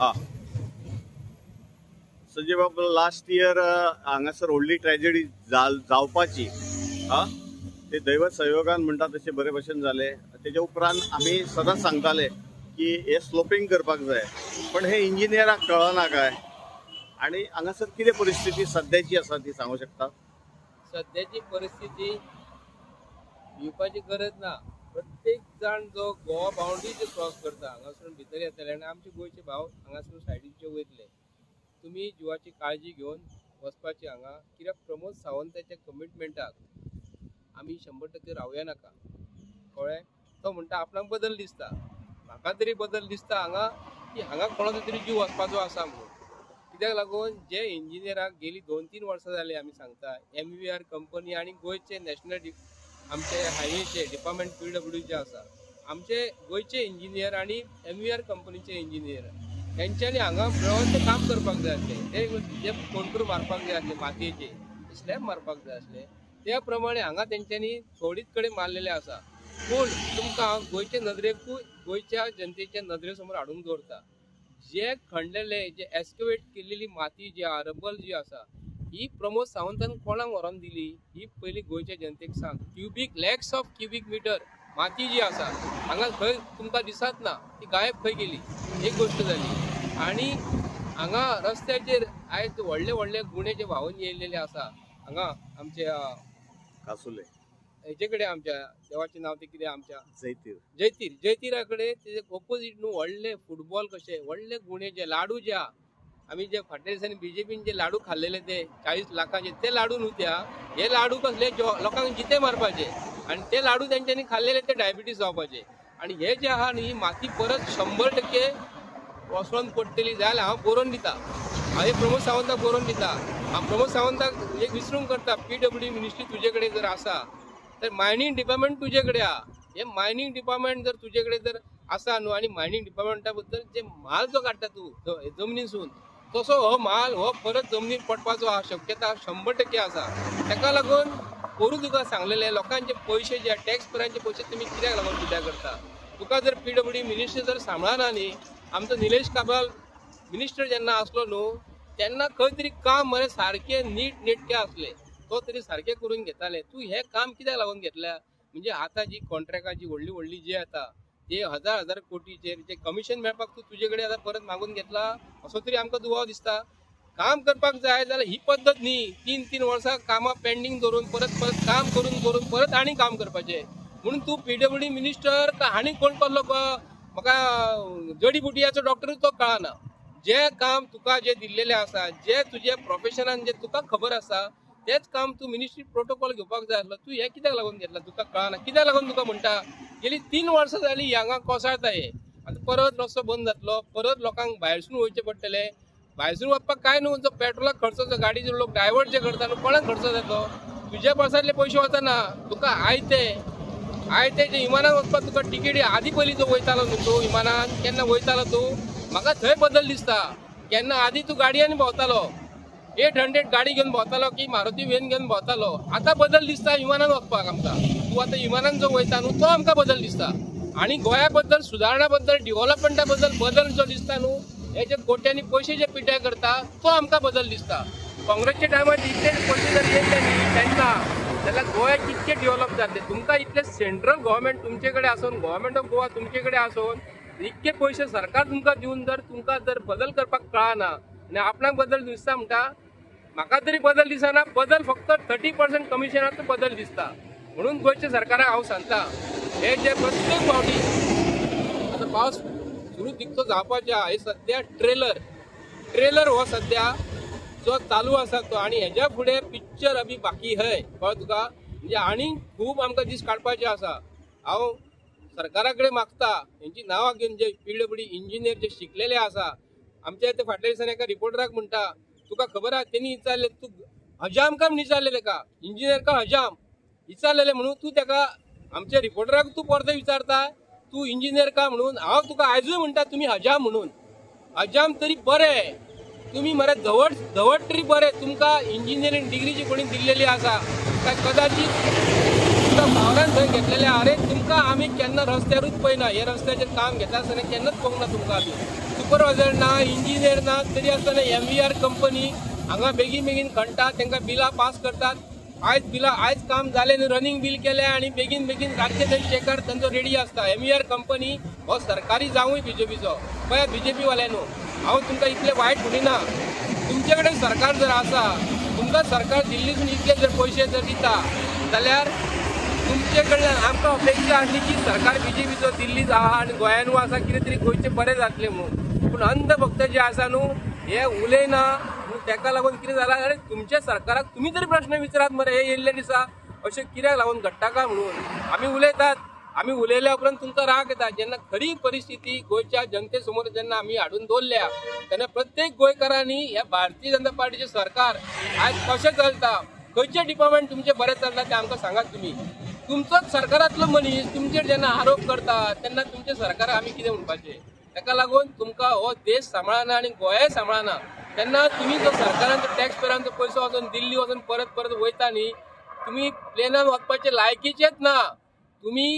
हा संजय बाबा last year हांगासर व्हडली ट्रॅजेडी जावपाची ते दैवत संयोगान म्हणटा तशें बरे भशेन जाले। तेजे उपरांत आमी सदांच सांगताले की हे स्लोपिंग करपाक जाय, पण हे इंजिनियराक कळना काय आणि हांगासर कितें परिस्थिती सद्याची आसा ती सांगू शकता? सद्याची परिस्थिती भिवपाची गरज ना। प्रत्येक जाण जो गोवा बाउंड्री जे क्रॉस करता हांगासून भितर येतले आनी आमचे गोंयचे भाव हांगासून सायडीचे वयतले, तुम्ही जिवाची काळजी घेवन वचपाची हांगा, कित्याक प्रमोद सावंताच्या कमिटमेंटाक आमी 100% रावया नाका। कळ्ळें? तो म्हणटा आपणाक बदल दिसता, म्हाका तरी बदल दिसता हांगा की हांगा कोणाचो तरी जीव वचपाचो आसा म्हणून। कित्याक लागून जे इंजिनियराक गेली 2-3 वर्सां जाली आमी सांगता MVR कंपनी आनी गोंयचे नॅशनल आमचे हायवेचे डिपार्टमेंट PWD आसा, आमचे गोंयचे इंजिनियर आनी MVR कंपनीचे इंजिनियर तेंच्यांनी हांगा मेळोन तें काम करपाक जाय आसलें। जे कोंटूर मारपाक जाय आसले मातयेचे स्लॅब मारपाक जाय आसले, त्या प्रमाणे हांगा तेंच्यांनी थोडीच कडेन मारलेले आसा। पूण तुमकां गोंयचे नदरेकूय गोंयच्या जनतेच्या नदरे समोर हाडून दवरता, जे खणलेले जे एक्सकवेट केल्लेली माती जी आहा रबल जी आसा ही प्रमोद सावंतान कोणाक व्हरोन दिली ही पयली गोंयच्या जनतेक सांग। लॅक्स ऑफ क्युबिक मिटर माती जी आसा हांगा खंय तुमकां दिसत ना, ती गायब खंय गेली, एक गोष्ट जाली। आनी हांगा रस्त्याचेर आयज व्हडले व्हडले गुणे जे व्हांवून येयलेले आसा हांगा आमचे कासुले हेजे कडेन आमच्या देवाचें नांव ते कितें आमच्या जैतीरा कडेन तेजे ऑपोजीट न्हू व्हडले फुटबॉल कशे व्हडले गुणे जे लाडू जे आमी जे फाटल्या दिसांनी BJPन जे लाडू खाल्लेले ते 40 लाखांचे ते लाडू न्हू त्या, हे लाडू कसले लोकांक जिते मारपाचे आनी ते लाडू तेंच्यांनी खाल्लेले ते डायबिटीज जावपाचे। आनी हे जे आहा न्ही माती परत 100% वसोन पडटली जाल्यार हांव बरोवन दिता, हांव प्रमोद सावंताक बरोवन दिता। हांव प्रमोद सावंताक एक विसरूंक करता PWD मिनिस्ट्री तुजे कडेन जर आसा तर मायनिंग डिपार्टमेंट तुजे कडेन आहा, हे मायनिंग डिपार्टमेंट जर तुजे कडेन जर आसा न्हू आनी मायनिंग डिपार्टमेंटा बद्दल जे माल जो काडटा तूं जमनीसून तसो हो माल हो परत जमनीर पडपाचो आहा शक्यता 100% आसा। ताका लागून पोरू तुका सांगलेले लोकांचे पयशे जे टॅक्स पेरांचे पयशे तुमी कित्याक लागून पिड्ड्यार करता? तुका जर PWD मिनिस्ट्री जर सांबाळना न्ही, आमचो निलेश काब्राल मिनिस्टर जेन्ना आसलो न्हू तेन्ना खंय तरी काम मरे सारखे नीट नेटके आसले, तो तरी सारखे करून घेताले। तूं हे काम कित्याक लागून घेतल्या? म्हणजे आतां जी कॉन्ट्रॅक्टां जी व्हडली व्हडली जी येता ते 1000 कोटीचेर जे कमिशन मेळपाक तूं तुजे कडेन आतां परत मागून घेतला असो तरी आमकां दुबाव दिसता। काम करपाक जाय जाल्यार ही पद्दत न्ही, 3-3 वर्सां कामां पेंडींग दवरून परत काम करून परत आनी काम करपाचें म्हणून तूं PWD मिनिस्टर का आनी कोण कसलो म्हाका जडीबुटयाचो डॉक्टर तो कळना। जे काम तुका जे दिल्लेले आसा जे तुजे प्रोफेशनान जे तुका खबर आसा तेच काम तू मिनिस्ट्री प्रोटोकॉल घेवपाक जाय आसलो, तू हे कित्याक लागून घेतला तुका कळना? कित्याक लागून तुका म्हणटा गेली 3 वर्सां जाली हांगा कोसळटा हे, आतां परत रस्तो बंद जातलो, परत लोकांक भायरसून वयचे पडटले। भायरसून वचपाक काय न्हू, जो पेट्रोलाक खर्च जो गाडीचे लोक डायवर्ट जे करता न्हू कोणाक खर्च जातो? तुज्या पर्सांतले पयशे वचना तुका आयते जे विमानान वचपाक तुका टिकेटी आदी पयलीं जो वयतालो न्हू तूं विमानान केन्ना वयतालो तूं, म्हाका थंय बदल दिसता। केन्ना आदी तूं गाडयांनी भोंवतालो 800 गाडी घेवन भोंवतालो की मारुती व्हॅन घेवन भोंवतालो, आतां बदल दिसता विमानान वचपाक आमकां। तूं आतां विमानान जो वयता न्हू तो आमकां बदल दिसता। आनी गोंया बद्दल सुदारणा बद्दल डेव्हलपमेंटा बद्दल जो दिसता न्हू हे जे कोट्यांनी पयशे जे पिड्ड्यार करता तो आमकां बदल दिसता। काँग्रेसच्या टायमार इतले पयशे जर येयले न्ही तेन्ना जाल्यार गोंया कितके डेव्हलप जातले। तुमकां इतले सेंट्रल गव्हर्मेंट तुमचे कडेन आसून गव्हर्मेंट ऑफ गोवा तुमचे कडेन आसून इतके पयशे सरकार तुमकां दिवन जर तुमकां जर बदल करपाक कळना आनी आपणाक बदल दिसता म्हणटा, म्हाका तरी बदल दिसना। बदल फक्त 30% कमिशनाचो बदल दिसता। म्हणून गोंयच्या सरकाराक हांव सांगता हे जे प्रत्येक फावटी आतां पावस सुरू तितको जावपाचे आहा, हे सद्या ट्रेलर हो सद्या जो चालू आसा तो, आनी हेज्या फुडें पिक्चर अभी बाकी है कळ्ळें तुका। म्हणजे आनी खूब आमकां दीस काडपाचे आसा। हांव सरकारा कडेन मागता हेंची नांवां घेवन जे PWD इंजिनियर जे शिकलेले आसा, आमच्या ते फाटल्या दिसांनी एका रिपोर्टराक म्हणटा तुका खबर आहा तेणी विचारले तूं हजाम का म्हणून विचारलेले का इंजिनियर का हजाम विचारलेले म्हणून तूं तेका आमच्या रिपोर्टराक तूं परते विचारता तूं इंजिनियर का म्हणून। हांव तुका आयजूय म्हणटा तुमी हजाम म्हणून, हजाम तरी बरे तुम्ही मरे धवट तरी बरे तुमकां इंजिनियरींग डिग्री जी कोणी दिल्लेली आसा काय कदाचित तुमकां भावनान थंय घेतलेले अरे तुमकां आमी केन्ना रस्त्यारूच पळयना, हे रस्त्याचेर काम घेता आसतना केन्नाच पळोवंक ना तुमकां। सुपरवायझर ना इंजिनियर ना तरी आसतना MVR कंपनी हांगा बेगीन बेगीन खणटात, तांकां बिलां पास करतात. आयज काम जालें न्हू, रनिंग बील केलें आनी बेगीन बेगीन रातचे ते चेकार तांचो रेडी आसता. MVR कंपनी हो सरकारी जावूय BJPचो पळय, BJP वाल्यांनो हांव तुमकां इतलें वायट म्हणिना. तुमचे कडेन सरकार जर आसा, तुमकां सरकार दिल्लीसून इतले जर पयशे जर दिता जाल्यार तुमचे कडल्यान आमकां अपेक्षा आसली की सरकार BJPचो दिल्लीच आहा आनी गोंयानूय आसा, कितें तरी गोंयचें बरें जातलें म्हणून. पूण अंधभक्त जे आसा न्हू हे उलयना, ताका लागून कितें जालां, अरे तुमच्या सरकाराक तुमी तरी प्रश्न विचारात मरे, हे येयल्ले दिसा अशें कित्याक लागून घडटा काय म्हणून. आमी उलयतात, आमी उलयल्या उपरांत तुमकां राग येता. जेन्ना खरी परिस्थिती गोंयच्या जनते समोर जेन्ना आमी हाडून दवरल्या तेन्ना प्रत्येक गोंयकारांनी ह्या भारतीय जनता पार्टीचे सरकार आयज कशें चलता, खंयचे डिपार्टमेंट तुमचे बरें चलता ते आमकां सांगात तुमी. तुमचोच सरकारांतलो मनीस तुमचेर जेन्ना आरोप करता तेन्ना तुमचे सरकाराक आमी कितें म्हणपाचें. ताका लागून तुमकां हो देश सांबाळना आनी गोंय सांबाळना तेन्ना तुमी जो सरकारांचो टॅक्स पेरांचो पयसो वचून दिल्ली वचून परत परत वयता न्ही, तुमी प्लेनान वचपाचे लायकीचेच ना. तुमी